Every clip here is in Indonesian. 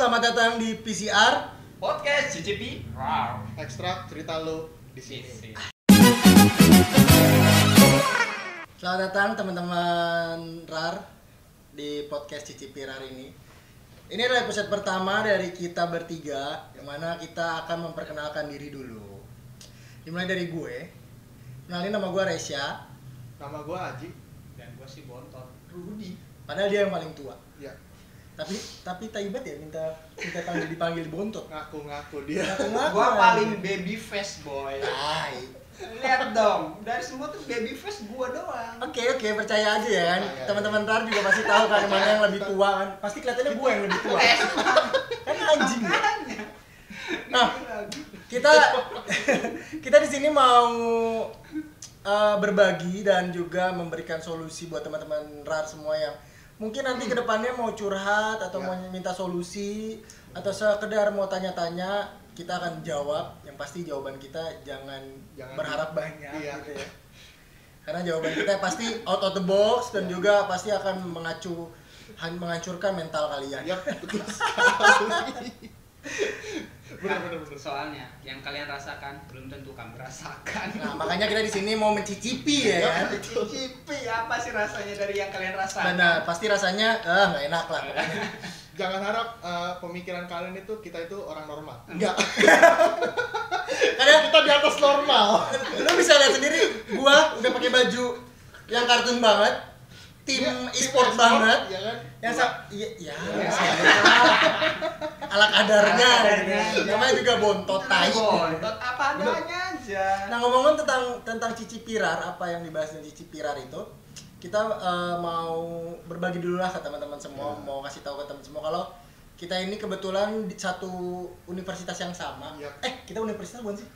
selamat datang di PCR Podcast CCP. Wow. Ekstrak cerita lu di sini. Selamat datang teman-teman RAR di podcast CCP RAR ini. Ini adalah episode pertama dari kita bertiga, yang mana kita akan memperkenalkan diri dulu. Dimulai dari gue. Kenalin, nama gue Resya. Nama gua Aji. Dan gue sih Bontot. Rudi. Padahal dia yang paling tua. Ya, Tapi taibat ya minta dipanggil bontot. ngaku dia. Ngaku-ngaku Gue aja. paling baby face boy. Tai. Lihat dong, dari semua tuh baby face gue doang. Oke, percaya aja ya kan. Percaya. Teman-teman RAR juga pasti tahu kan mana yang lebih tua kan. Pasti kelihatannya gue yang lebih tua. Kan anjing ya. Nah, kita di sini mau berbagi dan juga memberikan solusi buat teman-teman RAR semua yang mungkin nanti kedepannya mau curhat atau mau minta solusi atau sekedar mau tanya-tanya, kita akan jawab. Yang pasti jawaban kita jangan berharap banyak gitu ya. Karena jawaban kita pasti out of the box dan juga pasti akan menghancurkan mental kalian. Yap, betul sekali. Bener. Soalnya yang kalian rasakan belum tentu kami rasakan. Nah, makanya kita di sini mau mencicipi ya kan. Cicipi apa sih rasanya dari yang kalian rasakan? Benar, pasti rasanya nggak enak lah pokoknya. Jangan harap pemikiran kalian itu kita itu orang normal. Enggak. Karena Kita di atas normal. lu bisa lihat sendiri, gua udah pakai baju yang kartun banget, tim Iya, e-sport tim banget. ya kan? Yang ala kadarnya gitu. Namanya juga bontot tai. Bontot apa adanya aja. Nah, ngomongin tentang cicipirar, apa yang dibahas dengan cicipirar itu, kita mau berbagi dulu lah ke teman-teman semua, mau kasih tahu ke teman semua kalau kita ini kebetulan di satu universitas yang sama. Yap. Kita universitas bukan sih?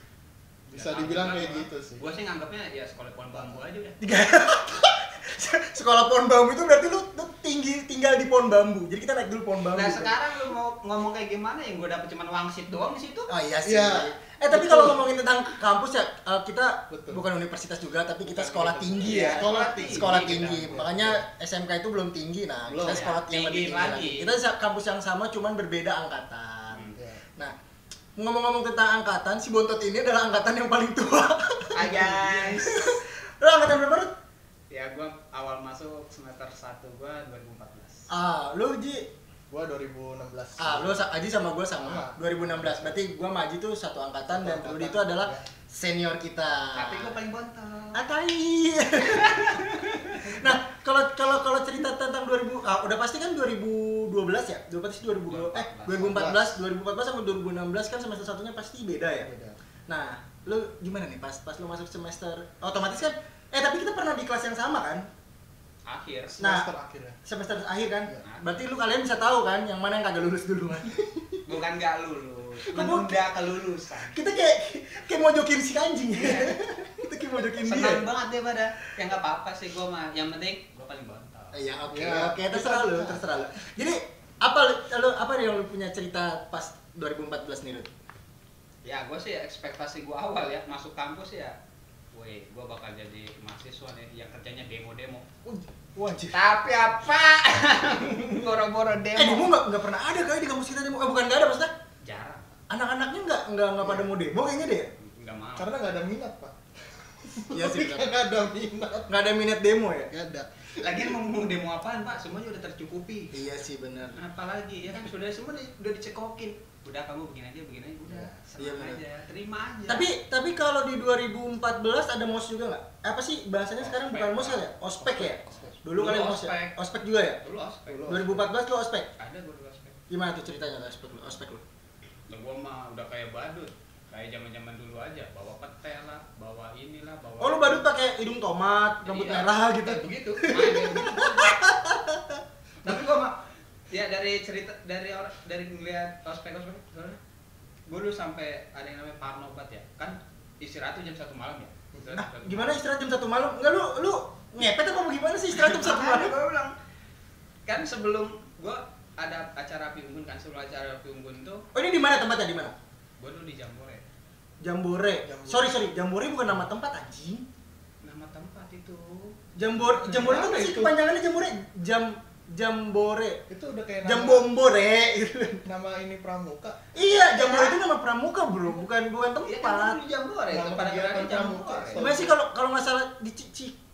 Bisa dibilang kayak gitu sih. Gue sih nganggapnya ya sekolah pohon bambu aja udah. Sekolah pohon bambu itu berarti lu tinggal di pohon bambu. Jadi kita naik dulu pohon bambu. Nah sekarang lu mau ngomong kayak gimana yang gue dapet cuma wangsit doang di situ? Oh iya sih. Iya. Tapi kalau ngomongin tentang kampus ya, kita Betul. bukan universitas juga, tapi kita Bukan sekolah universitas. tinggi Iya, ya. Sekolah tinggi. kita. Makanya SMK itu belum tinggi. Nah, Belum, kita ya. sekolah yang lebih Tinggi tinggi lagi. lagi. Kita kampus yang sama, cuman berbeda angkatan. Ya. Nah, ngomong-ngomong tentang angkatan, si Bontot ini adalah angkatan yang paling tua. Hai guys. Lu angkatan berapa, Rut? Ya gue awal masuk semester 1 gue 2014. Lu Ji. Gua 2016. Lu Aji sama gue sama. Sama. 2016. Berarti gue sama Aji tuh satu angkatan dan Rudi itu adalah senior kita. Tapi gue paling bontot. Atai. Nah, kalau cerita tentang 2000 udah pasti kan 2012 ya? Pasti 2014 sama 2016 kan semester satunya pasti beda ya. Beda. Nah, lu gimana nih pas lu masuk semester otomatis kan tapi kita pernah di kelas yang sama kan? Akhir. Semester akhirnya. Semester akhir kan? Iya. Berarti lu kalian bisa tahu kan yang mana yang kagak lulus duluan. Bukan gak lulus. Menunda kelulusan. Kita kayak mojokin si anjing. Kita kayak mojokin dia. Senang banget deh pada. Ya nggak apa-apa sih gue mah. Yang penting gue paling bontot. Ya oke, Ya, terserah lu. Jadi apa yang lu punya cerita pas 2014 nih, Rut? Ya gue sih ekspektasi gue awal ya masuk kampus ya. Woi, gue bakal jadi mahasiswa nih yang kerjanya demo-demo. Wajib. Tapi apa? Boro-boro demo. Demo nggak pernah ada kali di kampus kita demo. Bukan nggak ada maksudnya. Jarang. Anak-anaknya nggak pada mau demo kayaknya deh. Nggak mau. Karena nggak ada minat, Pak. Iya sih. Nggak ada minat. Nggak ada minat demo ya. Nggak ada. Lagian mau demo apaan Pak? Semuanya udah tercukupi. Iya sih benar. Apalagi ya kan sudah semua udah dicekokin. Udah kamu begini aja, udah. Iya, Senang bener. aja, terima aja. Tapi kalau di 2014 ada MOS juga nggak? Apa sih bahasanya sekarang Ospek. bukan MOS ya? Ospek ya? Dulu Dulu kali MOS ya? ospek. Ospek juga ya? dulu ospek. Dulu. 2014 lu ospek? Ada gue dulu ospek. Gimana tuh ceritanya ospek lu? Lah gua mah udah kayak badut. Kayak zaman-zaman dulu aja, bawa pete lah, bawa inilah, bawa. Oh lu badut pakai hidung tomat, rambut Iya. merah gitu? Ya, begitu. Main begitu. Tapi gua mah ya dari cerita dari ngeliat ospek soalnya gua dulu sampai ada yang namanya parnobat ya. Kan istirahat tuh jam 1 malam ya. Gimana istirahat jam 1 malam? Enggak lu ngepet apa gimana sih istirahat jam 1 malam? Gua bilang kan sebelum gua ada acara api unggun kan, sebelum acara api unggun tuh Oh ini di mana tempatnya, di mana? gua dulu di Jambore. Jambore. Sorry, Jambore bukan nama tempat anjing. Nama tempat itu. Jambore itu sih kepanjangannya Jambore. Jambore. Itu udah kayak Jambombore gitu. nama ini pramuka. Iya, Jambore itu nama pramuka, Bro, bukan Iya kan tempat. dulu Jambore, Nama pada kegiatan kenalnya pramuka. Jambore. Gimana sih kalau nggak salah di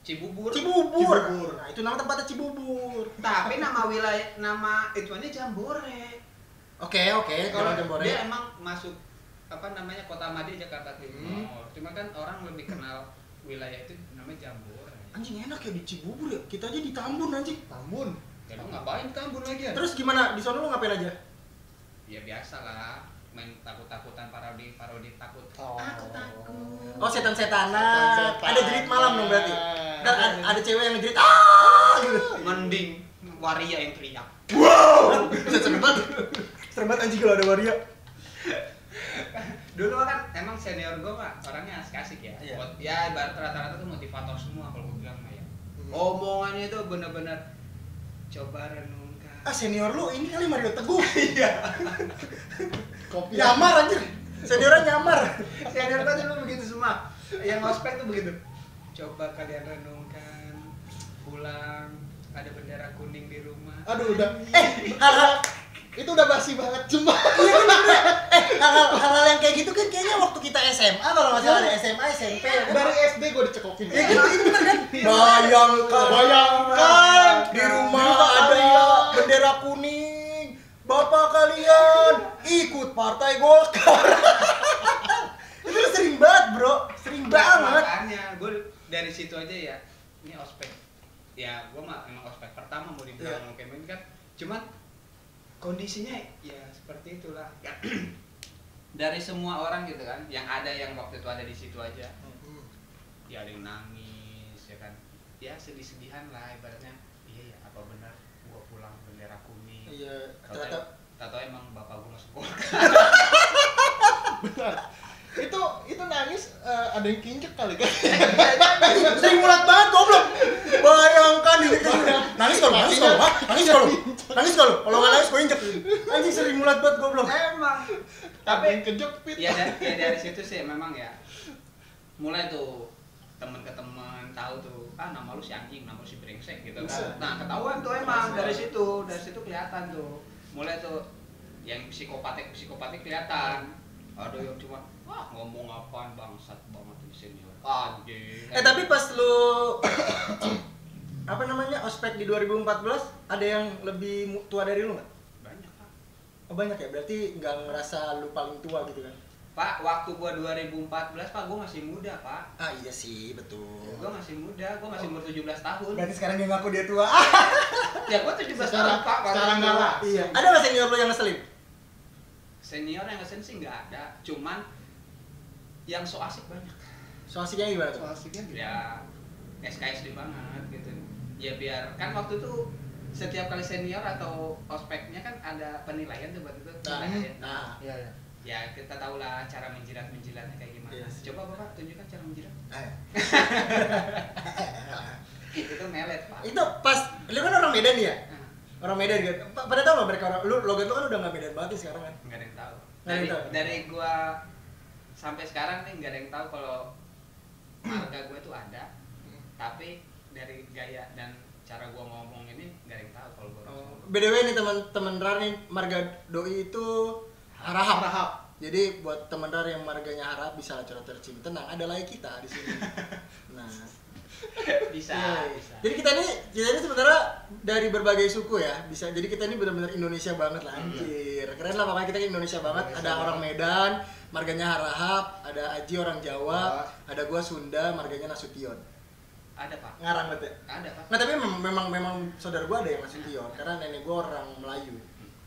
Cibubur. Cibubur. Cibubur. Nah, itu nama tempatnya Cibubur. Tapi nama wilayah nama ituannya Jambore. Oke, Kalau Jalan Jambore. dia emang masuk apa namanya Kota Madi Jakarta Timur. Cuma kan orang lebih kenal wilayah itu namanya Jambore. Anjing enak ya di Cibubur ya. Kita aja di Tambun anjing. Tambun. Ya lu ngapain Tambun lagi ya? Terus gimana? Di sana lu ngapain aja? Ya biasa lah, main takut-takutan parodi takut. Oh. Aku takut. Oh, setan-setanan. Setan-setanan. Ada jerit malam dong berarti. Dan ada cewek yang ngejerit gitu. Mending waria yang teriak. Wow. Serem banget. Serem banget anjing kalau ada waria. Dulu kan emang senior gue mah orangnya asik-asik ya. Iya. Ya ibarat rata-rata tuh motivator semua kalau gue bilang mah ya. Omongannya itu bener-bener coba renungkan. Senior lu ini kali Mario Teguh. Iya. Kopi. Nyamar anjir. Seniornya nyamar. Senior gue dulu begitu semua. Yang ospek tuh begitu. Coba kalian renungkan, pulang ada bendera kuning di rumah. Aduh udah. Hal-hal Itu udah basi banget cuma. iya kan bener. Hal-hal yang kayak gitu kan kayaknya waktu kita SMA kalau nggak salah ada SMA, SMP ya kan? Dari SD gue dicekokin. Ya gitu, itu bener kan? Bayangkan di rumah ada bendera kuning. Bapak kalian ikut partai Golkar. Itu sering banget, Bro. Sering banget. Makanya gue dari situ aja ya. Ini ospek. Ya, gue mah emang ospek pertama mau dibilang mau kemen kan. Cuman kondisinya ya seperti itulah. Dari semua orang gitu kan, yang ada yang waktu itu ada di situ aja. Ya ada yang nangis ya kan. Ya sedih-sedihan lah ibaratnya. Iya ya, apa benar gua pulang bendera kuning. Iya, ternyata tahu emang bapak gua masuk Golkar. Benar. Itu nangis ada yang kinjek kali kan. sering mulat banget goblok. Bayangkan ini nangis kalau nggak nangis gue injek. Anjing sering mulat banget goblok. Emang. Tapi yang Tapi kejepit. ya dari situ sih memang ya. Mulai tuh temen ke temen tahu tuh nama lu si anjing, nama lu si brengsek gitu kan. Nah ketahuan tuh emang dari situ kelihatan tuh. Mulai tuh yang psikopatik kelihatan. Ada yang cuma ngomong apaan bangsat banget ini senior. Anjing. Tapi pas lu apa namanya ospek di 2014 ada yang lebih tua dari lu nggak? Banyak Pak. Oh banyak ya, berarti nggak ngerasa lu paling tua gitu kan? Pak, waktu gua 2014 Pak, gua masih muda Pak. Iya sih, betul. Gua masih muda, gua masih umur 17 tahun. Berarti sekarang dia ngaku dia tua. Ya gua 17 tahun Pak. Secara nggak lah. Iya. Ada nggak senior lu yang ngeselin? Senior yang ngesen sih nggak ada, cuman yang so asik banyak. So asiknya gimana tuh? Asiknya gitu. Ya SKSD banget gitu. Ya biar kan waktu itu setiap kali senior atau ospeknya kan ada penilaian tuh buat itu. Nah, Iya ya. Ya kita tahu lah cara menjilatnya kayak gimana. Yes. Coba Bapak tunjukkan cara menjilat. eh. Itu melet Pak. Itu pas lu kan orang Medan ya? Nah, Orang Medan kan? Pada tau nggak mereka orang lu logat lu kan udah nggak Medan banget nih sekarang kan? nggak ada yang tahu. Nggak ada yang tahu. Dari gua sampai sekarang nih nggak ada yang tahu kalau marga gua tuh ada. Tapi dari gaya dan cara gua ngomong ini nggak ada yang tahu kalau gua. BDW nih teman-teman Rar nih marga doi itu harahap. Jadi buat teman Rar yang marganya harap bisa lah curhat tercinta. Tenang, ada lagi kita di sini. Nah, Bisa. iya. Jadi kita ini sebenarnya dari berbagai suku ya. Bisa. Jadi kita ini benar-benar Indonesia banget lah anjir. Keren lah pokoknya kita ini Indonesia banget. Indonesia Ada banget. orang Medan, marganya harahap, ada Aji orang Jawa, ada gua Sunda, marganya Nasution. Ada Pak. Ngarang banget ya. Ada Pak. Nah tapi memang saudara gue ada yang Nasution karena nenek gue orang Melayu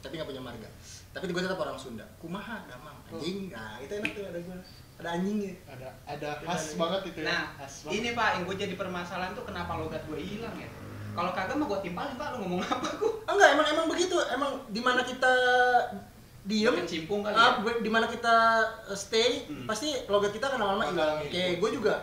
tapi nggak punya marga. Tapi gue tetap orang Sunda. Kumaha, damang, anjing. Nah itu enak tuh ada gue. Ada anjingnya. Ada khas banget itu ya. Nah, Khas banget. ini Pak yang gue jadi permasalahan tuh kenapa logat gue hilang ya? Kalau kagak mah gue timpalin Pak, lu ngomong apa gue? Enggak, emang begitu. Emang di mana kita diem, Kecimpung kali ya? di mana kita stay, pasti logat kita kan lama-lama hilang. Bakalan Kayak gue juga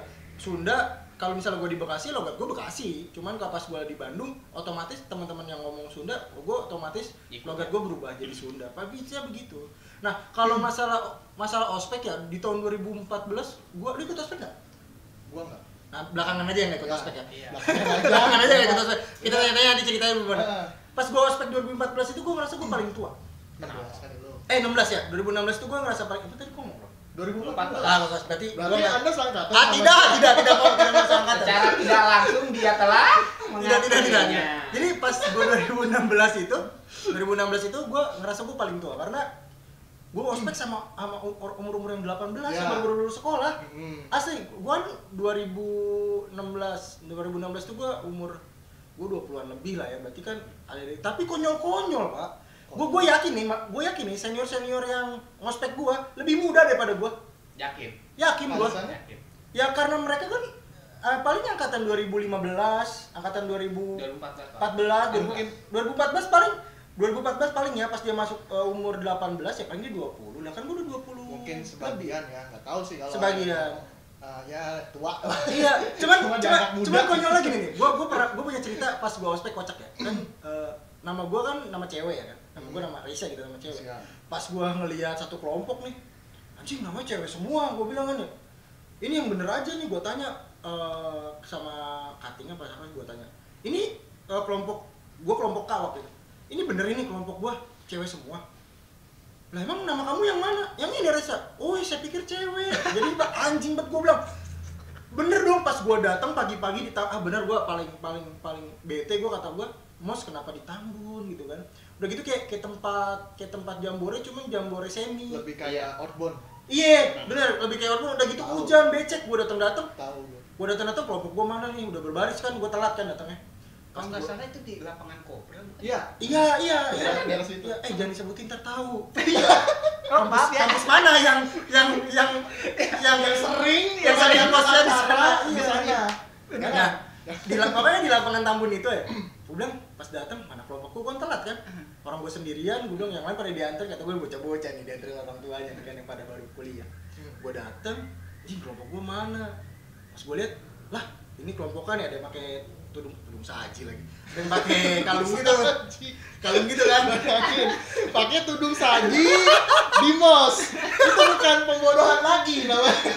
Sunda. Kalau misalnya gue di Bekasi, logat gue Bekasi. Cuman kalau pas gue di Bandung, otomatis teman-teman yang ngomong Sunda, gue otomatis logat gue berubah jadi Sunda. Tapi bisa begitu. Nah, kalau masalah ospek ya di tahun 2014, lu ikut ospek nggak? Gua enggak. Nah, belakangan aja yang nggak ikut Ya. ospek ya. Iya. Belakangan aja nggak ikut ospek. Kita tanya-tanya diceritain bener. pas gue ospek 2014 itu gue ngerasa gue paling tua. 16 kan lu. 16 ya, 2016 itu gue ngerasa paling itu tadi gue ngomong. 2014. Ah, berarti Anda seangkatan. tidak mau angkatan. Secara tidak langsung dia telah Tidak. Jadi pas gue 2016 itu gue ngerasa gue paling tua karena gue ospek sama umur yang 18 sama baru lulus sekolah. Asli, gue 2016 tuh gue umur gue 20-an lebih lah ya, berarti kan ada, tapi konyol-konyol Pak. Gue yakin nih senior yang ngospek gue lebih muda daripada gue. Yakin gue. Ya karena mereka kan paling angkatan 2015, angkatan 2014, mungkin 2014 paling ya pas dia masuk umur 18 ya paling dia 20. Lah kan gue udah 20. Mungkin sebagian ya, enggak tahu sih kalau sebagian. Ya tua. Iya, cuman konyol lagi nih. Gue punya cerita pas gue ospek kocak ya. Kan nama gue kan nama cewek ya kan. Nama gue nama Risa gitu, nama cewek. Pas gue ngelihat satu kelompok nih, anjing namanya cewek semua, gue bilang kan ya. Ini yang bener aja nih, gue tanya sama cutting apa sama gue tanya. Ini kelompok K waktu itu. Ini bener ini kelompok gue cewek semua. Lah emang nama kamu yang mana? Yang ini Risa. Oh saya pikir cewek. Jadi anjing banget gue bilang. Bener dong pas gue datang pagi-pagi bener gue paling bete gue kata gue. Mos kenapa di Tambun gitu kan? Udah gitu kayak tempat jambore cuma jambore semi. Lebih kayak outbound. Iya, bener lebih kayak outbound. Udah gitu hujan becek, gue datang. Tahu gue datang kelompok gue mana nih? Udah berbaris kan, gue telat kan datangnya. Kalau nggak salah itu di lapangan Kopra bukan? Iya. Daerah situ. Jangan disebutin ntar tahu. Maaf ya. Kampus mana yang sering posnya di sana? Misalnya. Nah, di lapangan Tambun itu ya. Gue bilang pas datang mana kelompokku kan telat kan. Orang gue sendirian, gue bilang yang lain pada diantar, kata gue bocah-bocah nih diantarin orang tuanya kan yang pada baru kuliah. Gue datang, kelompok gue mana? Pas gue lihat, lah ini kelompokan ya ada yang pakai tudung saji lagi. Dan pakai kalung gitu kan. Pakai tudung saji di mos. Itu bukan pembodohan lagi namanya.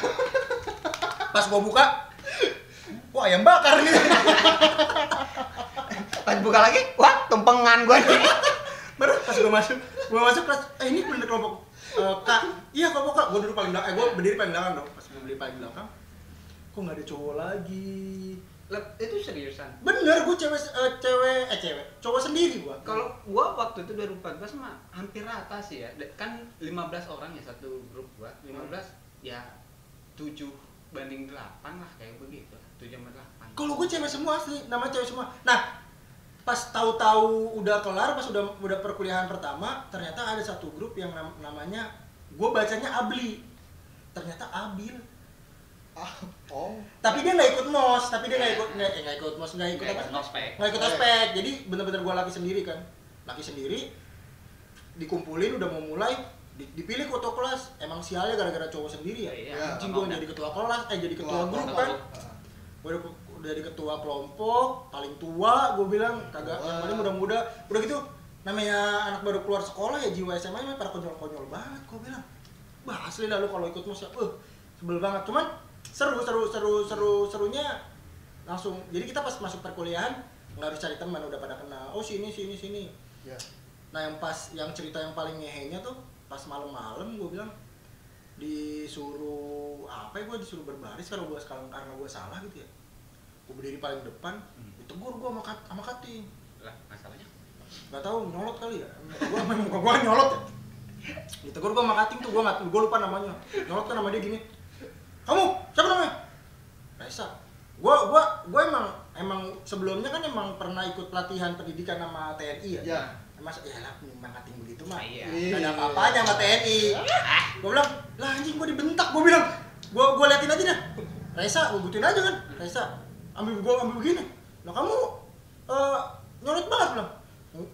Pas gua buka, wah ayam bakar nih. Pas buka lagi, wah tumpengan gua nih. Baru pas gua masuk kelas, ini bener kelompok Kak. Iya kelompok Kak. Gua duduk paling belakang. Gua berdiri paling belakang dong. Pas gua berdiri paling belakang, kok nggak ada cowok lagi? Itu seriusan? Bener, gue cowok sendiri gua. Kalau gua waktu itu 2014 mah hampir rata sih ya. Kan 15 orang ya satu grup gua. 15 ya 7 banding 8 lah kayak begitu. 7/8. Kalau gue cewek semua asli, nama cewek semua. Nah, pas tahu-tahu udah kelar, pas udah perkuliahan pertama, ternyata ada satu grup yang namanya gue bacanya Abli. Ternyata Abil. Tapi dia nggak ikut mos, nggak ikut ospek. Jadi bener-bener gue laki sendiri kan, dikumpulin udah mau mulai, dipilih ketua kelas. Emang sialnya gara-gara cowok sendiri ya. Anjing gue jadi ketua kelas, jadi ketua grup kan. Gue udah jadi ketua kelompok, paling tua gue bilang, kagak yang paling muda-muda. Udah gitu, namanya anak baru keluar sekolah ya jiwa SMA nya pada konyol-konyol banget. Gue bilang, bah asli dah lu kalau ikut mos ya, sebel banget. Cuman serunya langsung. Jadi kita pas masuk perkuliahan nggak harus cari teman, udah pada kenal. Oh sini. Ya. Nah yang cerita yang paling ngehenya tuh pas malam-malam gue bilang disuruh berbaris karena gue salah gitu ya. Gue berdiri paling depan, ditegur gue sama cutting. Lah masalahnya? Nggak tahu, nyolot kali ya. Gue nyolot ya. Ditegur gue sama cutting tuh, gue lupa namanya. Nyolot kan nama dia gini. Kamu siapa namanya? Reza. Gue emang sebelumnya kan emang pernah ikut pelatihan pendidikan sama TNI ya. Iya. Mas ya lah memang cutting begitu mah. Iya. Gak ada apa-apanya sama TNI. Gue bilang, lah anjing gue dibentak. Gue bilang, gue liatin aja dah. Reza, gue butuhin aja kan. Reza, ambil begini. Lah kamu nyolot banget bilang.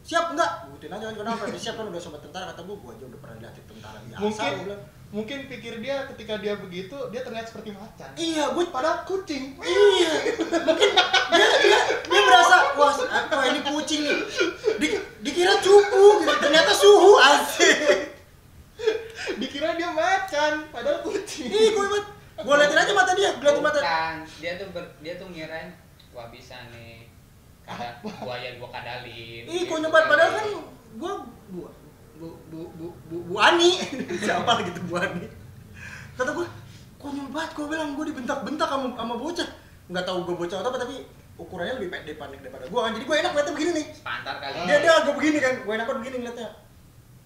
Siap enggak? Butuhin aja kan, kenapa? Siap kan udah sobat tentara, kata gue aja udah pernah dilatih tentara biasa. Mungkin pikir dia ketika dia begitu, dia terlihat seperti macan. Iya, gue padahal kucing. Iya. Mungkin dia merasa, wah ini kucing nih. Dikira cupu gitu, ternyata suhu asik. Dikira dia macan, padahal kucing. Ih, gue liatin aja mata dia, liatin mata. Bukan, dia tuh ngirain, wah bisa nih Ada buaya gua kadalin. Ih, kok nyebat padahal kan gua Bu Ani. Siapa lagi tuh Bu Ani? Kata gua, kok nyebat, gua bilang gua dibentak-bentak sama bocah. Enggak tahu gua bocah atau apa, tapi ukurannya lebih pendek daripada gua kan. Jadi gua enak ngeliatnya begini nih. Sepantar kali. Dia agak begini kan. Gua enak begini ngeliatnya.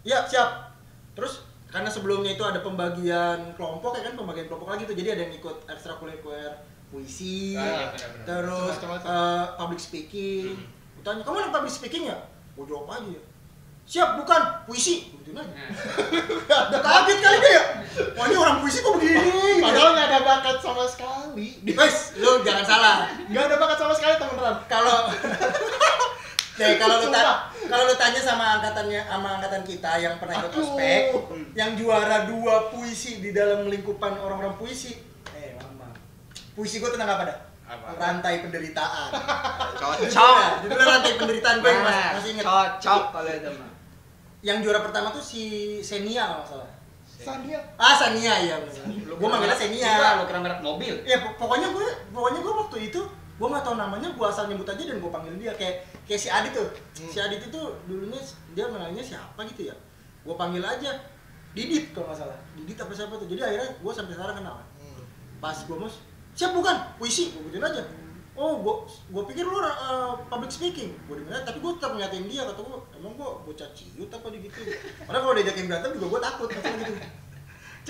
Ya, siap. Terus karena sebelumnya itu ada pembagian kelompok ya kan, pembagian kelompok lagi tuh. Jadi ada yang ikut ekstrakurikuler puisi, Benar. terus Macam-macam. public speaking. Tanya, kamu anak public speaking ya? Gua jawab aja ya. Siap, bukan puisi. Begitu aja. Udah kaget kali dia ya. Wah, ini orang puisi kok begini. Padahal nggak ada bakat sama sekali. Wes, lu jangan salah. Nggak ada bakat sama sekali teman-teman. Kalau lu tanya sama angkatan kita yang pernah ikut ospek, yang juara 2 puisi di dalam lingkupan orang-orang puisi, mama. Puisi gue tentang apa dah? Apa? Rantai penderitaan. Cocok. Judulnya rantai penderitaan, gue masih inget. Cocok kalau itu mah. Yang juara pertama tuh si Senia kalau nggak salah. Sania. Sania ya. Gue manggilnya Senia. Lu kira merek mobil. Ya pokoknya gue waktu itu gue nggak tahu namanya, gue asal nyebut aja dan gue panggil dia kayak si Adit tuh. Si Adit itu dulunya dia namanya siapa gitu ya. Gue panggil aja Didit kalau nggak salah. Didit apa siapa tuh. Jadi akhirnya gue sampai sekarang kenal. Pas gue mau siap bukan puisi, gue gituin aja. Oh, gue pikir lu public speaking. Gue dengar tapi gue tetap ngatain dia, kata gue emang gue bocah ciut apa gitu. Padahal kalau diajakin berantem juga gue takut masalah gitu.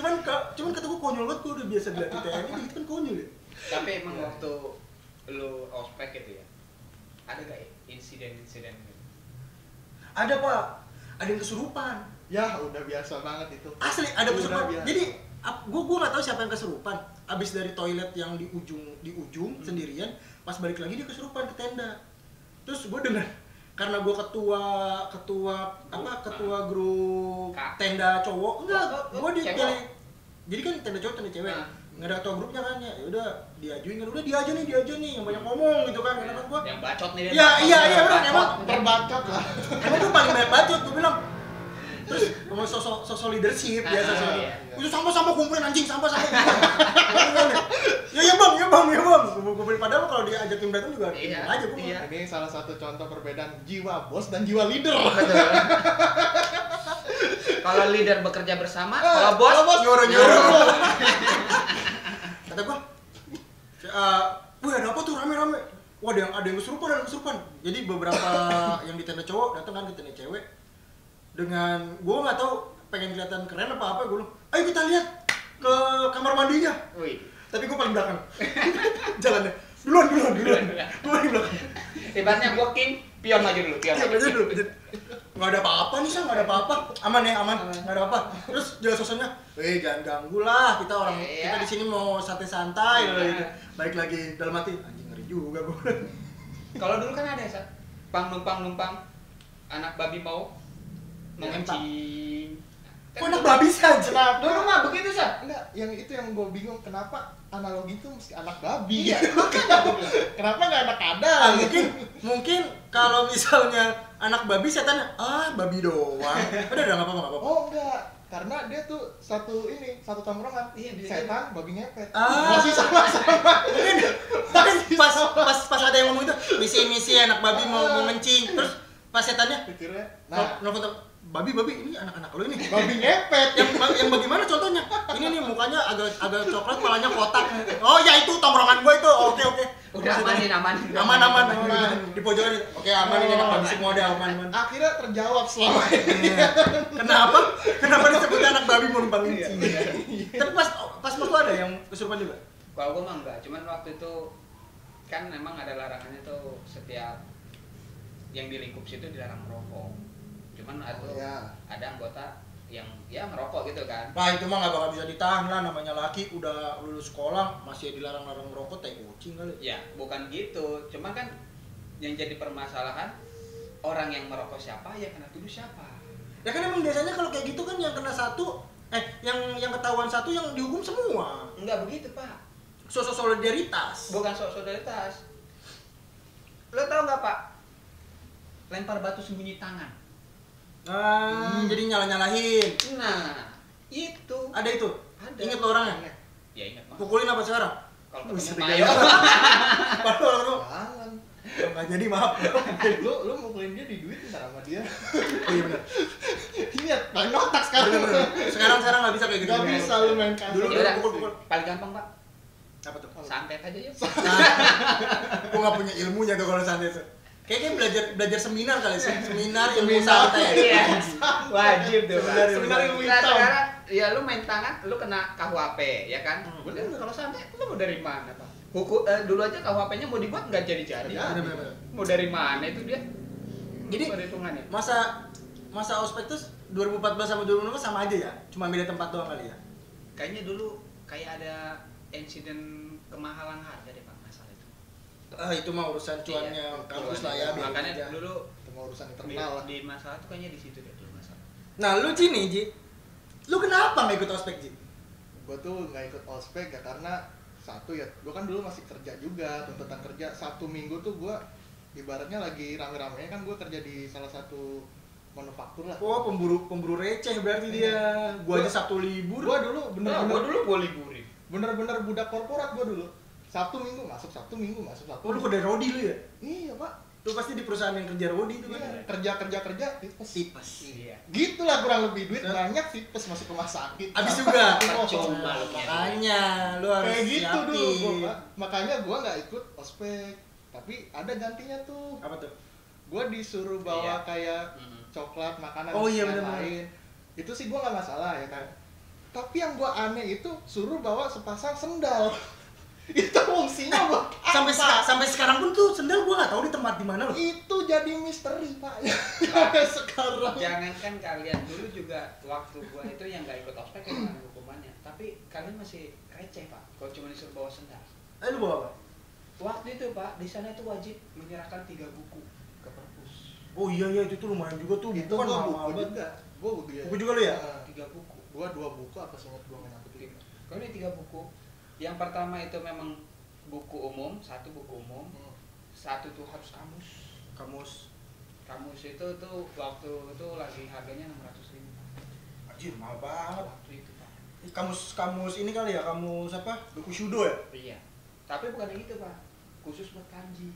Cuman kata gue konyol banget, gue udah biasa dilatih TNI gitu kan konyol ya. Tapi emang waktu lu ospek gitu ya, ada gak ya insiden-insiden gitu? Ada pak, ada yang kesurupan. Ya udah biasa banget itu. Asli ada Udah kesurupan. biasa. Jadi gue nggak tahu siapa yang kesurupan. Abis dari toilet yang di ujung sendirian, pas balik lagi dia kesurupan ke tenda. Terus gue dengar karena gue ketua grup tenda cowok, enggak, gue dipilih. Jadi kan tenda cowok tenda cewek. Nggak ada ketua grupnya kan ya, udah diajuin kan, udah dia aja nih yang banyak ngomong gitu kan, karena kan gua yang bacot nih iya benar, emang Terbacot lah. emang gua paling banyak bacot, gua bilang. Terus ngomong sosok leadership ya, itu sama kumpulin anjing, sampah ya bang gua padahal kalau diajakin berantem juga aja gua. Ini salah satu contoh perbedaan jiwa bos dan jiwa leader. Betul. Kalau leader bekerja bersama, kalau bos nyuruh. Kata gua, wih ada apa tuh rame-rame? Wah ada yang kesurupan. Jadi beberapa yang di tenda cowok datang kan ke tenda cewek. Dengan gua nggak tahu pengen kelihatan keren apa gua bilang, ayo kita lihat ke kamar mandinya. Wih. Tapi gua paling belakang. Jalannya duluan. Gua paling belakang. Ibaratnya gua king, pion maju dulu. Nggak ada apa-apa nih, nggak ada apa-apa, aman nggak ada apa. Terus jelas sosoknya, jangan ganggu lah, kita di sini mau santai-santai gitu. Balik lagi dalam hati, anjing ngeri juga gue. Kalau dulu kan ada ya, numpang anak babi mau ngencing. Kok anak babi saja? Dulu mah begitu sah. Enggak, yang itu yang gue bingung kenapa analogi itu mesti anak babi. Iya, makanya gue bilang. Kenapa nggak anak kadal? Mungkin kalau misalnya anak babi setannya, babi doang. Udah nggak apa-apa. Oh enggak, karena dia tuh satu tongkrongan. Iya, setan babi ngepet. Masih sama. Mungkin pas ada yang ngomong itu, misi anak babi mau ngencing. Terus pas setannya, Pikirnya, nelfon babi ini anak-anak lo ini. babi ngepet. Yang bagaimana contohnya? Ini nih mukanya agak coklat, palanya kotak. Oh ya itu tongkrongan gue itu. Oke. Udah aman. Di pojokan itu. Oke, aman ini anak babi semua deh, aman. Akhirnya terjawab selama ini. Kenapa disebut anak babi mau numpang ngencing? Tapi pas waktu ada yang kesurupan juga. Kalau gue mah enggak, cuman waktu itu kan memang ada larangannya tuh, setiap yang di lingkup situ dilarang merokok. Cuman ada anggota yang merokok gitu kan. Nah itu mah nggak bakal bisa ditahan lah, namanya laki udah lulus sekolah masih dilarang-larang merokok, tai kucing kali. Ya bukan gitu, cuman kan yang jadi permasalahan orang yang merokok siapa, yang kena tuduh siapa. Ya kan emang biasanya kalau kayak gitu kan yang kena satu, yang ketahuan satu yang dihukum semua. Enggak begitu pak. Sosok solidaritas. Bukan solidaritas. Lo tau nggak pak? Lempar batu sembunyi tangan. Jadi nyalahin. Nah, itu. Ada itu? Ada. Ingat lo orangnya? Ya ingat mas. Pukulin apa sekarang? Kalau ketemu Buset, Mayo. Padahal Jangan. Kalau nggak jadi maaf. Lu mukulin dia di duit ntar sama dia. Oh iya benar. Iya, main otak sekarang. Sekarang nggak bisa kayak gitu. Gak bisa lu main kasar. Dulu Ya udah, pukul. paling gampang Pak, Apa tuh? santet aja ya. Gue nggak punya ilmunya tuh kalau santai tuh. Kayaknya belajar seminar kali sih. Seminar ilmu Seminar. santai. Iya, wajib tuh Pak. Seminar ilmu Nah, hitam. sekarang ya lu main tangan, lu kena KUHP ya kan? Bener. Kalau santet lu mau dari mana Pak? Dulu aja KUHP-nya mau dibuat nggak jadi. Bener. Mau dari mana itu dia? Jadi perhitungannya. masa ospek tuh 2014 sama 2016 sama aja ya? Cuma beda tempat doang kali ya? Kayaknya dulu kayak ada insiden kemahalan harga deh Pak masalah itu. Itu mah urusan cuannya Iya, kampus cuan. lah ya. biarin Makanya aja. dulu Cuma urusan di, internal lah. di masalah tuh kayaknya di situ deh dulu masalah. Nah lu Ji nih Ji, lu kenapa nggak ikut ospek Ji? Gue tuh nggak ikut ospek ya karena satu ya, gue kan dulu masih kerja juga, tuntutan kerja. Sabtu Minggu tuh gue ibaratnya lagi rame-ramenya kan gue kerja di salah satu manufaktur lah. Oh pemburu receh berarti dia. Gua aja Sabtu libur. Gue dulu bener-bener gua liburin. bener-bener budak korporat gue dulu. Sabtu Minggu masuk, Sabtu Minggu masuk, Sabtu. Oh lu kedai rodi lu ya? Iya pak. Lu pasti di perusahaan yang kerja rodi itu kan? Iya, kerja tipes. Tipes. Iya. Gitulah kurang lebih, duit banyak tipes masuk rumah sakit. Abis juga. Percuma lu. Makanya lu harus Kayak gitu dulu siapin. gua, Pak. Makanya gua nggak ikut ospek. Tapi ada gantinya tuh. Apa tuh? Gua disuruh bawa Iya. kayak coklat, makanan Oh iya, dan bener-bener. lain. Itu sih gua nggak masalah ya kan. Tapi yang gua aneh itu suruh bawa sepasang sendal. Itu fungsinya buat apa? Sampai sekarang pun tuh sendal gua nggak tahu di tempat di mana loh. Itu jadi misteri pak. Sampai sekarang. Jangankan kalian dulu juga waktu gua itu yang nggak ikut ospek kan dengan hukumannya. Tapi kalian masih receh Pak. Kalau cuma disuruh bawa sendal. Lu bawa apa? Waktu itu Pak di sana itu wajib menyerahkan 3 buku ke perpus. Oh iya itu tuh lumayan juga tuh. Itu Buku kan gua mahal buku banget. juga. Gua buku ya. Buku juga lu ya? 3 buku. Gua 2 buku apa sih gua nggak ngerti. Kalau ini 3 buku. Yang pertama itu memang buku umum, 1 buku umum. 1 tuh harus kamus. Kamus itu tuh waktu itu lagi harganya 600.000. Anjir mahal banget. Waktu itu Pak. Kamus ini kali ya, kamus apa? Buku Shudo ya? Iya. Tapi bukan yang itu Pak. Khusus buat kanji.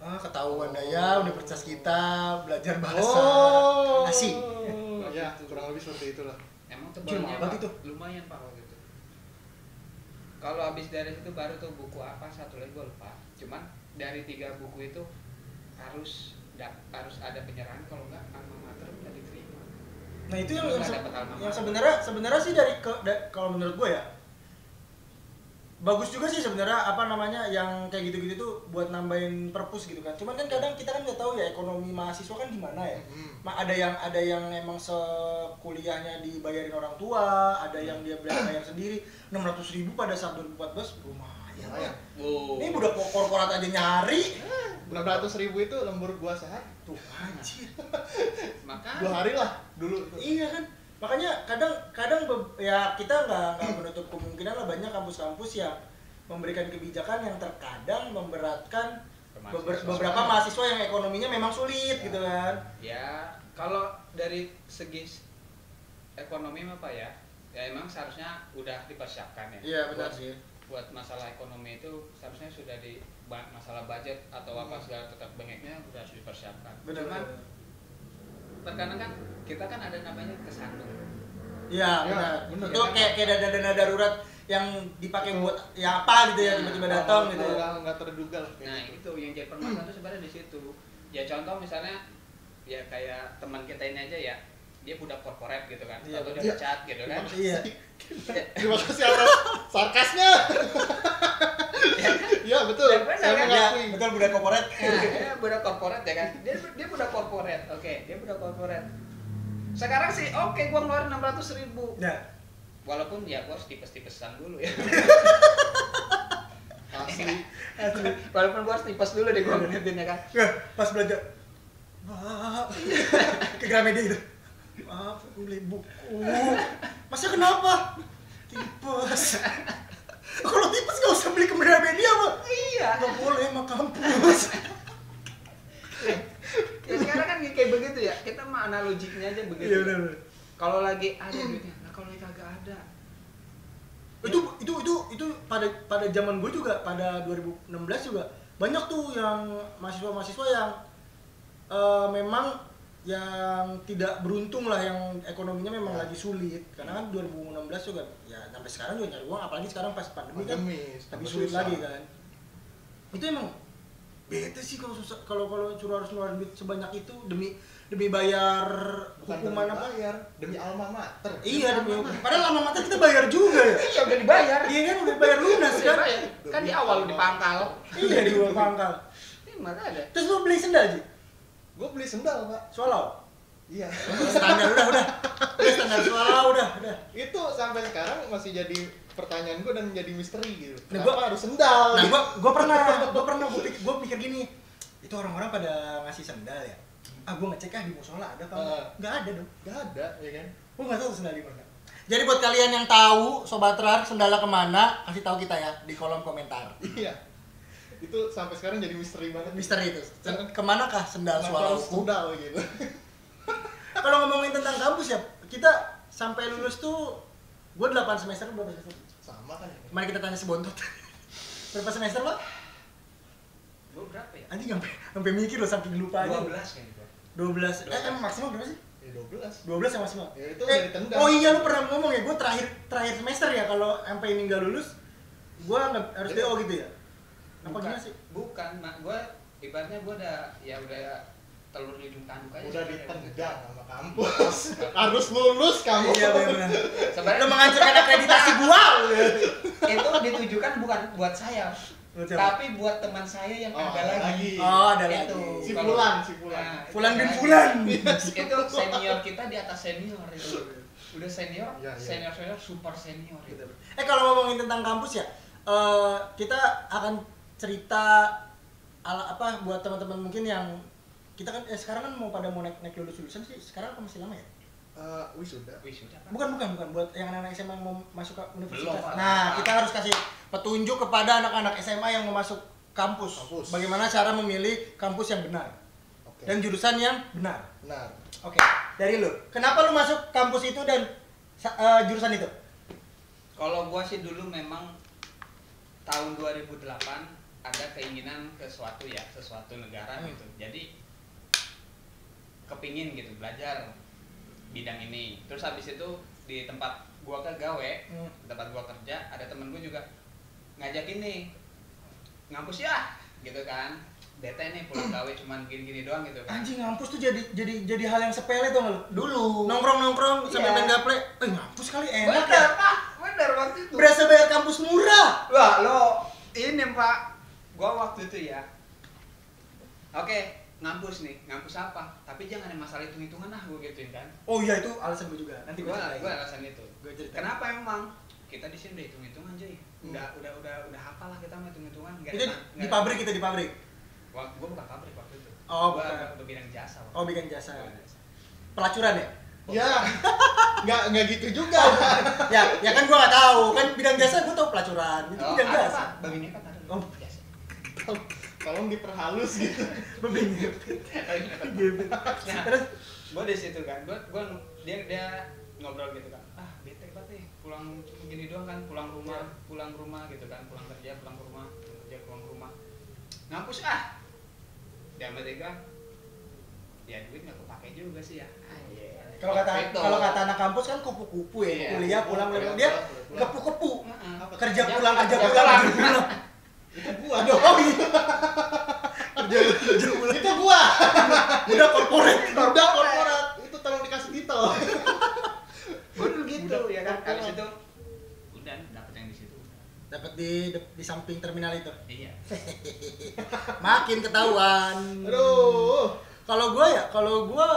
Ketahuan dah ya universitas kita belajar bahasa asing. Ya, kurang lebih seperti itulah. Emang Cuma tebalnya banget Pak, itu. lumayan Pak waktu itu. Kalau habis dari situ baru tuh buku apa satu lagi gue lupa. Cuman dari 3 buku itu harus ada penyerahan, kalau enggak alma mater udah diterima. Nah itu yang Terus nggak dapat alma yang mater. sebenarnya sih kalau menurut gue ya bagus juga sih sebenarnya apa namanya yang kayak gitu-gitu tuh buat nambahin perpus gitu kan. Cuman kan kadang kita kan nggak tahu ya ekonomi mahasiswa kan gimana ya. Ada yang emang sekuliahnya dibayarin orang tua, ada yang dia bayar sendiri. 600.000 pada saat 2014 lumayan. Oh. Ini budak korporat aja nyari. 600.000 itu lembur gua sehat. Tuh anjir. 2 Maka hari lah dulu. Iya kan, makanya kadang ya kita nggak menutup kemungkinan lah banyak kampus-kampus yang memberikan kebijakan yang terkadang memberatkan beberapa mahasiswa yang ekonominya memang sulit gitu kan. ya kalau dari segi ekonomi apa ya emang seharusnya udah dipersiapkan ya. Iya benar sih. Buat masalah ekonomi itu seharusnya sudah di masalah budget atau apa segala tetap bengeknya udah harus dipersiapkan. Benar. Cuman terkadang kan kita kan ada namanya kesandung. Iya benar. Itu kayak dana darurat yang dipakai buat ya apa gitu ya tiba-tiba datang gitu. Nggak terduga lah. Nah itu yang jadi permasalahan itu sebenarnya di situ. Ya contoh misalnya ya kayak teman kita ini aja ya, dia budak korporat gitu kan, Iya, atau dia iya. pecat gitu kan. Iya. Terima kasih atas sarkasnya. Iya betul. Ya, benar, Saya kan? mengakui. Betul budak korporat. Nah, dia budak korporat ya kan. Dia budak korporat. Oke, dia budak korporat. Sekarang sih oke gua ngeluarin 600.000. Nah, Walaupun ya gua harus tipes-tipesan dulu ya. Asli. Walaupun gua harus tipes dulu deh gua ngedetin ya kan. pas belanja maaf ke Gramedia gitu. Maaf, aku beli buku. Masa kenapa? Tipes. Kalau tipes gak usah beli ke Gramedia, Pak. Iya. Gak boleh sama kampus. Ya sekarang kan kayak begitu ya. Kita mah analoginya aja begitu. Iya benar. Kalau lagi ada duitnya, nah kalau lagi kagak ada. Itu pada zaman gue juga pada 2016 juga banyak tuh yang mahasiswa yang memang yang tidak beruntung lah, yang ekonominya memang lagi sulit karena kan 2016 juga ya sampai sekarang juga nyari uang, apalagi sekarang pas pandemi kan lebih sulit susah lagi kan. Itu emang bete sih kalau susah, kalau harus ngeluarin duit sebanyak itu demi bayar hukuman apa? Bayar demi alma mater. Iya, demi padahal alma mater kita bayar juga ya. Iya udah dibayar. Iya kan udah bayar lunas kan? Kan di awal di pangkal. Iya di awal pangkal. Ini mana ada? Terus lu beli sendal Ji? Gue beli sendal, Pak. Swallow? Iya. Standar udah. Standar Swallow udah. Itu sampai sekarang masih jadi pertanyaan gue dan jadi misteri gitu. Nah, Kenapa harus sendal? Nah, gue pikir gini, itu orang-orang pada ngasih sendal ya. Gue ngecek di musola ada apa? Nggak ada dong. Nggak ada, ya kan? Gue nggak tahu sendal di mana. Jadi buat kalian yang tahu, Sobat Rar, sendalnya kemana, kasih tahu kita ya di kolom komentar. Iya. Itu sampai sekarang jadi misteri banget. Misteri itu. Kemanakah sendal Swallowku? Sendal gitu. Kalau ngomongin tentang kampus ya, kita sampai lulus tuh, gue 8 semester, berapa semester? Sama kan ya? Mari kita tanya si Bontot. Berapa semester lo? Gue berapa ya? Anjing sampai mikir lo, saking lupa aja. 12 kayaknya. 12. Maksimal berapa sih? Ya 12. 12 yang maksimal. Ya itu dari tendang. Oh iya, lu pernah ngomong ya, gue terakhir semester ya, kalau sampai ini nggak lulus, gue harus DO gitu ya? Apa gimana sih? Bukan, mak gue ibaratnya gue udah telur di ujung tanduk aja. Udah ditendang sama kampus. Harus lulus kamu. Iya benar. Sebenarnya Lu menghancurkan akreditasi gua. itu ditujukan bukan buat saya, tapi buat teman saya yang ada lagi. Oh, ada lagi. Si Fulan. Nah, Fulan bin Fulan. Itu senior kita di atas senior itu. Udah senior, Ya. senior super senior gitu. Kalau ngomongin tentang kampus ya, kita akan cerita apa buat teman-teman mungkin yang kita kan sekarang kan mau naik lulusan sih, sekarang apa masih lama ya? Wisuda. Bukan buat yang anak-anak SMA yang mau masuk ke universitas. Belum, Nah, kita harus kasih petunjuk kepada anak-anak SMA yang mau masuk kampus. Bagaimana cara memilih kampus yang benar. Oke. Dan jurusan yang benar. Benar. Oke, dari lu. Kenapa lu masuk kampus itu dan jurusan itu? Kalau gua sih dulu memang tahun 2008 ada keinginan ke sesuatu negara gitu. Jadi kepingin gitu belajar bidang ini. Terus habis itu di tempat gua tempat gua kerja, ada temen gua juga ngajakin nih ngampus ya gitu kan. Bete nih pulang gawe cuman gini-gini doang gitu kan. Anjing, ngampus tuh jadi hal yang sepele tuh nggak lu? Dulu Nongkrong sambil Iya. main gaple. Ngampus kali enak ya. bener Pak, bener waktu itu. Berasa bayar kampus murah. Wah lo ini Pak, gua waktu itu ya. Oke, ngampus apa? Tapi jangan yang masalah hitung-hitungan gua gituin kan. Oh iya, itu alasan gue juga. Nanti gue Gua ceritain. alasan itu. Gue ceritain. Kenapa emang? Kita di sini udah hitung-hitungan Jay. Udah hafal lah kita mah hitung-hitungan. Itu di pabrik kita di pabrik. Gua bukan pabrik waktu itu. Oh, Gua bukan. udah bidang jasa. Oh, bikin jasa. Pelacuran ya? Ya. Nggak gitu juga. ya kan gua nggak tahu. Kan bidang jasa gua tahu pelacuran. Itu bidang ada, jasa. Pak. Bagian apa ada? Oh. Jasa. Tolong diperhalus gitu. Bagian Nah, Terus gua di situ kan. Dia ngobrol gitu kan. Bete banget nih. Pulang gini doang kan, pulang rumah gitu kan. Pulang kerja ke rumah. Ngampus dia sama Tega ya duit nggak kepake juga sih ya. kalau kata anak kampus kan kupu-kupu ya, Iya. kuliah pulang dia kepu-kepu. Kerja pulang. Itu gua. Oh iya. Kerja pulang. Itu gua. Udah korporat. Itu tolong dikasih titel. Bener gitu Udah, ya kan. udah. Habis itu udah dapet yang di situ. Dapat di samping terminal itu. Iya. Makin ketahuan. Aduh. Kalau gue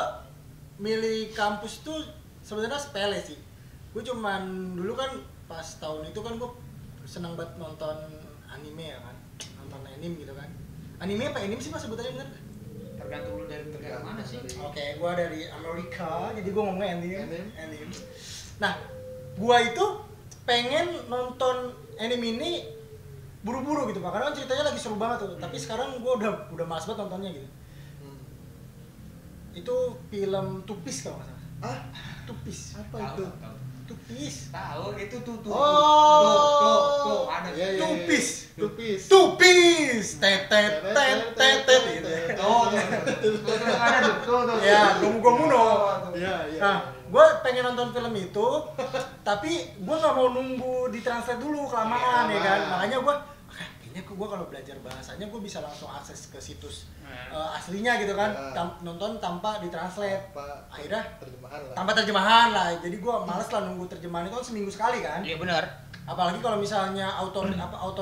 milih kampus tuh sebenarnya sepele sih. Gue cuman dulu kan pas tahun itu kan gue senang banget nonton anime ya kan, nonton anime gitu kan. Anime apa anime sih mas sebutannya bener? Tergantung lu dari negara mana sih. Oke, gue dari Amerika, jadi gue ngomongnya anime. Nah, gue itu pengen nonton anime ini buru-buru gitu pak, karena kan ceritanya lagi seru banget tuh. Tapi sekarang gue udah malas banget nontonnya gitu. Itu film Tupis kalau nggak salah. Tupis. Apa Tahu, itu? tahu. Tupis. Tahu itu tuh. Oh. Tuh ada Iya, iya. Tupis. Tupis. Tetet gitu. Oh, ada tuh. Ya, Gomu-Gomu no. Iya. Nah, gue pengen nonton film itu, tapi gue nggak mau nunggu ditranslate dulu kelamaan ya kan. Makanya gue kayaknya gue kalau belajar bahasanya gue bisa langsung akses ke situs aslinya gitu kan, nonton tanpa ditranslate. Akhirnya tanpa terjemahan lah. Jadi gue males lah nunggu terjemahan itu kan seminggu sekali kan. Iya benar. Apalagi kalau misalnya autor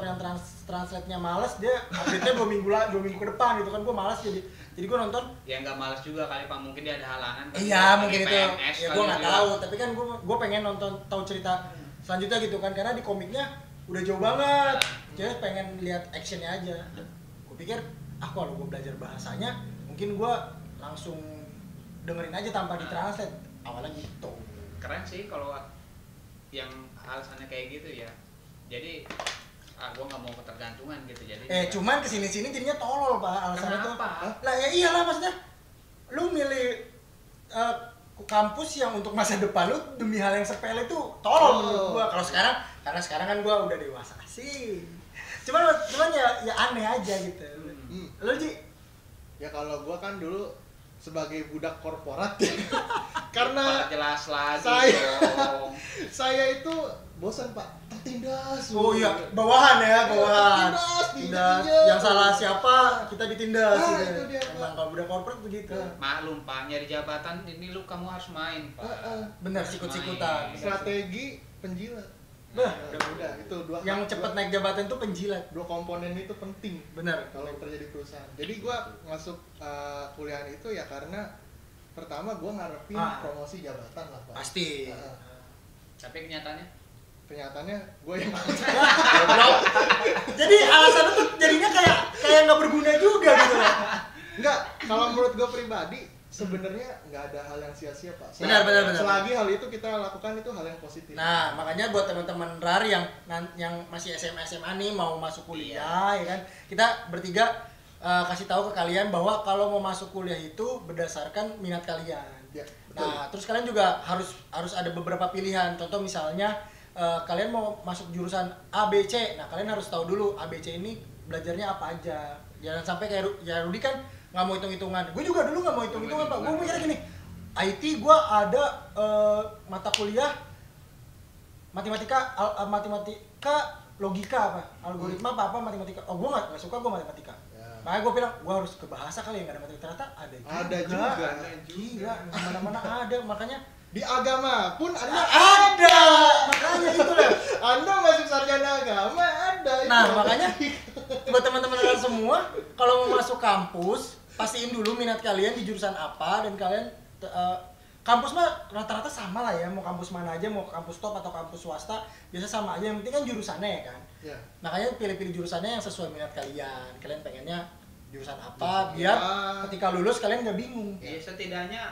yang translate-nya males, dia update-nya 2 minggu ke depan gitu kan. Gue males jadi gue nonton. Ya nggak males juga kali Pak, mungkin dia ada halangan. Iya mungkin itu. PNS, Ya gue nggak tahu. Tapi kan gue pengen tahu cerita selanjutnya gitu kan, karena di komiknya udah jauh banget. Jadi pengen lihat actionnya aja. Gue pikir kalau gue belajar bahasanya mungkin gue langsung dengerin aja tanpa ditranslate. Awalnya gitu. Keren sih kalau yang alasannya kayak gitu ya. Jadi gue nggak mau ketergantungan gitu. Jadi cuman kesini-sini jadinya tolol Pak alasannya tuh. Kenapa? Lah ya iyalah, maksudnya lu milih kampus yang untuk masa depan lu demi hal yang sepele itu tolol menurut gua. Kalau sekarang, karena sekarang kan gua udah dewasa sih. Cuman ya aneh aja gitu. Lu Ji? Ya kalau gua kan dulu sebagai budak korporat ya. Karena jelas lagi saya itu bosan Pak, tertindas. Oh iya, bawahan. Tindas. Yang salah siapa kita ditindas. Itu dia. Emang kalau budak korporat begitu. Maklum Pak, nyari jabatan ini kamu harus main Pak. Bener, sikut-sikutan. Strategi penjilat. Bah, udah itu yang cepet naik jabatan tuh penjilat. 2 komponen itu penting. Bener. Kalau kerja di perusahaan. Jadi gua masuk kuliah itu ya karena pertama gua ngarepin promosi jabatan lah Pak. Pasti. Tapi kenyataannya gue yang jadi alasannya tuh jadinya kayak nggak berguna juga gitu loh. Enggak, kalau menurut gue pribadi sebenarnya nggak ada hal yang sia-sia Pak. Benar. Selagi hal itu kita lakukan itu hal yang positif. Nah makanya buat teman-teman RAR yang masih SMA nih mau masuk kuliah ya kan, kita bertiga kasih tahu ke kalian bahwa kalau mau masuk kuliah itu berdasarkan minat kalian. Ya, nah terus kalian juga harus ada beberapa pilihan. Contoh misalnya kalian mau masuk jurusan A, B, C. Nah, kalian harus tahu dulu A, B, C ini belajarnya apa aja. Jangan sampai kayak ya Rudi kan nggak mau hitung-hitungan. Gue juga dulu nggak mau hitung-hitungan, Pak. Gue mikirnya gini, IT gue ada mata kuliah matematika, logika apa, algoritma apa matematika. Oh, gue nggak suka gue matematika. Makanya gue bilang, gue harus ke bahasa kali ya, nggak ada matematika. Ternyata ada juga. Gila, mana-mana ada. Makanya di agama pun ada. Makanya itu lah. Anda masuk sarjana agama ada. Nah makanya buat teman-teman kalian semua, kalau mau masuk kampus pastiin dulu minat kalian di jurusan apa, dan kalian kampus mah rata-rata sama lah ya, mau kampus mana aja, mau kampus top atau kampus swasta biasa sama aja, yang penting kan jurusannya ya kan. Makanya pilih-pilih jurusannya yang sesuai minat kalian. Kalian pengennya jurusan apa biar ketika lulus kalian nggak bingung. Iya, setidaknya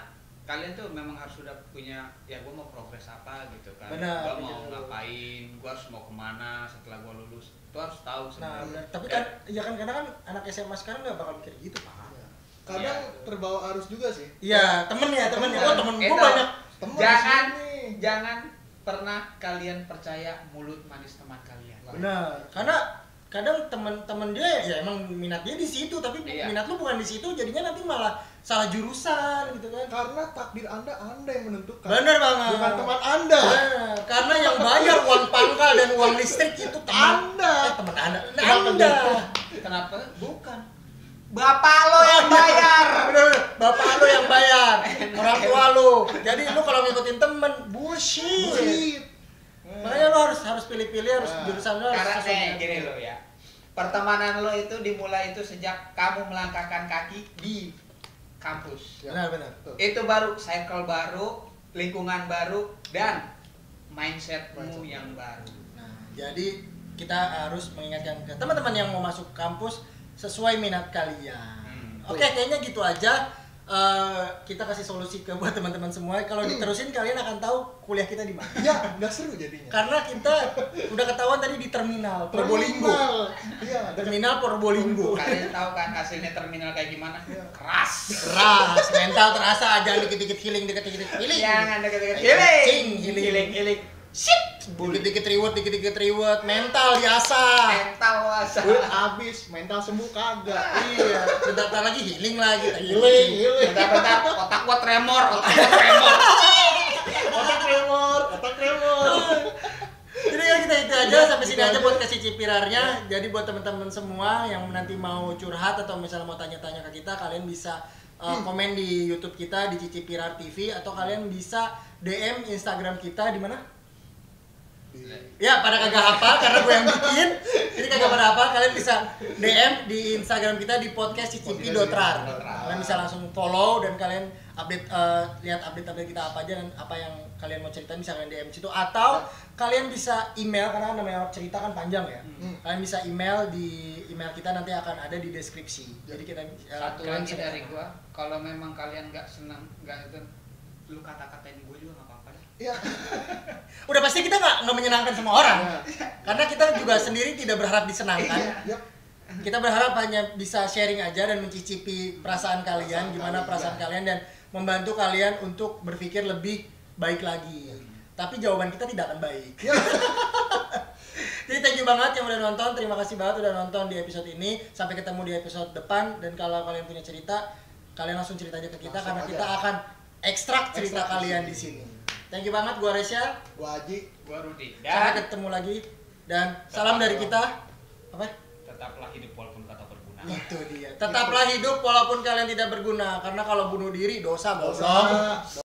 kalian tuh memang harus sudah punya, ya gue mau progres apa gitu kan. Benar, gue mau ngapain, gue harus mau kemana setelah gue lulus, itu harus tahu sebenarnya. Nah, tapi kan ya kan karena kan anak SMA sekarang nggak bakal mikir gitu Pak. Kadang terbawa arus juga sih. Iya, temen gue banyak. Jangan pernah kalian percaya mulut manis teman kalian. Benar, karena kadang teman-teman dia ya emang minat dia di situ, tapi minat lu bukan di situ, jadinya nanti malah salah jurusan gitu kan. Karena takdir Anda yang menentukan. Bener banget. Bukan teman Anda. Bener. Karena yang bayar uang pangkal dan uang listrik itu teman Anda. Teman Anda. Kenapa? Bukan. Bapak lo yang bayar. Bener. Bapak lo yang bayar. Orang tua lo. Jadi lu kalau ngikutin temen bullshit. Makanya lo harus pilih-pilih, harus jurusan lo harus karena sesuai. gini lo ya, pertemanan lo itu dimulai itu sejak kamu melangkahkan kaki di kampus. Benar. Itu baru circle baru, lingkungan baru, dan mindsetmu yang baru. Nah, jadi kita harus mengingatkan ke teman-teman yang mau masuk kampus sesuai minat kalian. Oke, kayaknya gitu aja. Kita kasih solusi ke buat teman-teman semua. Kalau diterusin kalian akan tahu kuliah kita di mana. Ya, nggak seru jadinya. Karena kita udah ketahuan tadi di terminal Probolinggo. Iya, terminal Probolinggo. Kalian tahu kan hasilnya terminal kayak gimana? Keras, mental terasa, jangan dikit-dikit healing, Jangan deket-deket healing. Sip. Dikit-dikit reward, mental diasah. Mental masa. Duit habis, mental sembuh kagak. Iya, bentar lagi healing lagi. Healing. Bentar, otak gua tremor. Otak tremor. Jadi ya kita itu aja, sampai sini aja podcast Cici Pirarnya. Jadi buat teman-teman semua yang nanti mau curhat atau misalnya mau tanya-tanya ke kita, kalian bisa komen di YouTube kita di Cici Pirar TV, atau kalian bisa DM Instagram kita di mana? Ya, pada kagak hafal karena gue yang bikin. Jadi kagak pada hafal, kalian bisa DM di Instagram kita di podcastcicipi.rar. Kalian bisa langsung follow dan kalian update lihat update kita apa aja dan apa yang kalian mau ceritain bisa kalian DM situ, atau kalian bisa email karena namanya cerita kan panjang ya. Kalian bisa email di email kita, nanti akan ada di deskripsi. Jadi kita Satu kalian lagi bisa dari gua, kalau memang kalian nggak senang, nggak itu, lu kata-katain gua juga nggak apa-apa dah. Iya. udah pasti kita nggak menyenangkan semua orang, karena kita juga sendiri tidak berharap disenangkan. Yap. Kita berharap hanya bisa sharing aja dan mencicipi perasaan kalian, gimana perasaan kalian, dan membantu kalian untuk berpikir lebih baik lagi. Tapi jawaban kita tidak akan baik. Jadi thank you banget yang udah nonton, terima kasih banget udah nonton di episode ini. Sampai ketemu di episode depan, dan kalau kalian punya cerita, kalian langsung cerita aja ke kita, Langsung karena aja. kita akan ekstrak cerita Ekstrak kalian di sini. Thank you banget, gua Resya. Gua Haji. Gua Rudi. Sampai Dan ketemu lagi, dan salam dari kita. Apa? tetaplah hidup walaupun kata berguna. Itu dia. Tetaplah hidup walaupun kalian tidak berguna, karena kalau bunuh diri dosa, goblok. Dosa.